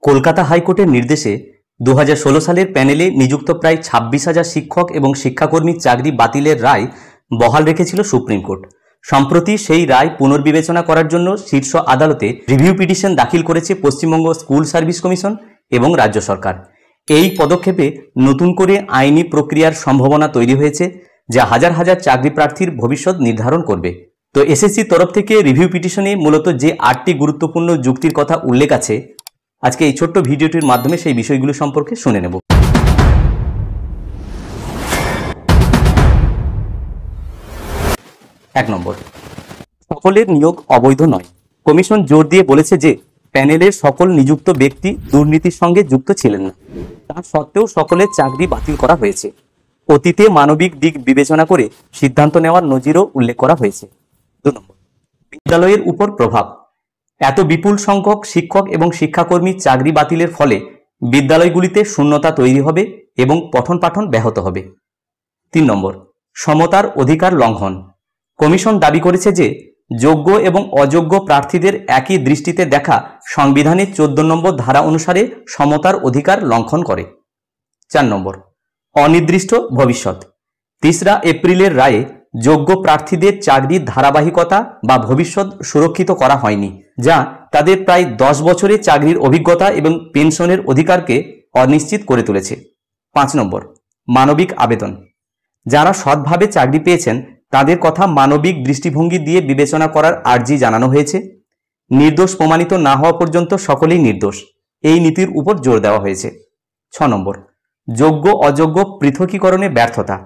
কলকাতা হাইকোর্টের নির্দেশে 2016 সালের প্যানেলে নিযুক্ত প্রায় 26,000 শিক্ষক এবং শিক্ষাকর্মীর চাকরি বাতিলের রায় বহাল রেখেছিল সুপ্রিম কোর্ট। সম্প্রতি সেই রায় পুনর্বিবেচনা করার জন্য শীর্ষ আদালতে রিভিউ পিটিশন দাখিল করেছে পশ্চিমবঙ্গ স্কুল সার্ভিস কমিশন এবং রাজ্য সরকার। এই পদক্ষেপে নতুন করে আইনি প্রক্রিয়ার সম্ভাবনা তৈরি হয়েছে, যা হাজার হাজার চাকরি প্রার্থীর ভবিষ্যৎ নির্ধারণ করবে। তো এসএসসির তরফ থেকে রিভিউ পিটিশনে মূলত যে 8টি গুরুত্বপূর্ণ যুক্তির কথা উল্লেখ আছে, আজকে এই ছোট্ট ভিডিওটির মাধ্যমে সেই বিষয়গুলো সম্পর্কে শুনে নেব। 1 নম্বর, সকলের নিয়োগ অবৈধ নয়। কমিশন জোর দিয়ে বলেছে যে প্যানেলের সকল নিযুক্ত ব্যক্তি দুর্নীতির সঙ্গে যুক্ত ছিলেন না, তা সত্ত্বেও সকলের চাকরি বাতিল করা হয়েছে। অতীতে মানবিক দিক বিবেচনা করে সিদ্ধান্ত নেওয়ার নজিরও উল্লেখ করা হয়েছে। 2 নম্বর, বিদ্যালয়ের উপর প্রভাব। এত বিপুল সংখ্যক শিক্ষক এবং শিক্ষাকর্মীর চাকরি বাতিলের ফলে বিদ্যালয়গুলিতে শূন্যতা তৈরি হবে এবং পঠন পাঠন ব্যাহত হবে। 3 নম্বর, সমতার অধিকার লঙ্ঘন। কমিশন দাবি করেছে যে যোগ্য এবং অযোগ্য প্রার্থীদের একই দৃষ্টিতে দেখা সংবিধানের 14 নম্বর ধারা অনুসারে সমতার অধিকার লঙ্ঘন করে। 4 নম্বর, অনির্দিষ্ট ভবিষ্যৎ। 3 এপ্রিলের রায়ে যোগ্য প্রার্থীদের চাকরির ধারাবাহিকতা বা ভবিষ্যৎ সুরক্ষিত করা হয়নি, যা তাদের প্রায় 10 বছরের চাকরির অভিজ্ঞতা এবং পেনশনের অধিকারকে অনিশ্চিত করে তুলেছে। 5 নম্বর, মানবিক আবেদন। যারা সৎভাবে চাকরি পেয়েছেন তাদের কথা মানবিক দৃষ্টিভঙ্গি দিয়ে বিবেচনা করার আর্জি জানানো হয়েছে। নির্দোষ প্রমাণিত না হওয়া পর্যন্ত সকলেই নির্দোষ, এই নীতির উপর জোর দেওয়া হয়েছে। 6 নম্বর, যোগ্য অযোগ্য পৃথকীকরণে ব্যর্থতা।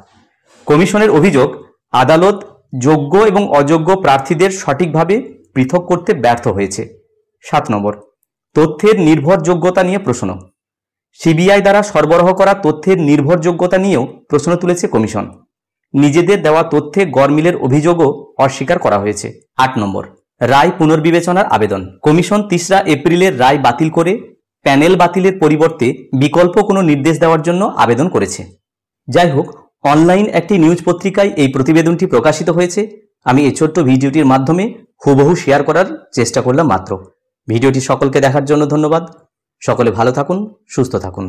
কমিশনের অভিযোগ, আদালত যোগ্য এবং অযোগ্য প্রার্থীদের সঠিকভাবে পৃথক করতে ব্যর্থ হয়েছে। 7 নম্বর, তথ্যের নির্ভরযোগ্যতা নিয়ে প্রশ্ন। সিবিআই দ্বারা সরবরাহ করা তথ্যের নির্ভরযোগ্যতা নিয়েও প্রশ্ন তুলেছে কমিশন। নিজেদের দেওয়া তথ্যে গরমিলের অভিযোগও অস্বীকার করা হয়েছে। 8 নম্বর, রায় পুনর্বিবেচনার আবেদন। কমিশন 3 এপ্রিলের রায় বাতিল করে প্যানেল বাতিলের পরিবর্তে বিকল্প কোনো নির্দেশ দেওয়ার জন্য আবেদন করেছে। যাই হোক, অনলাইন একটি নিউজ পত্রিকায় এই প্রতিবেদনটি প্রকাশিত হয়েছে। আমি এই ছোট্ট ভিডিওটির মাধ্যমে হুবহু শেয়ার করার চেষ্টা করলাম মাত্র। ভিডিওটি সকলকে দেখার জন্য ধন্যবাদ। সকলে ভালো থাকুন, সুস্থ থাকুন।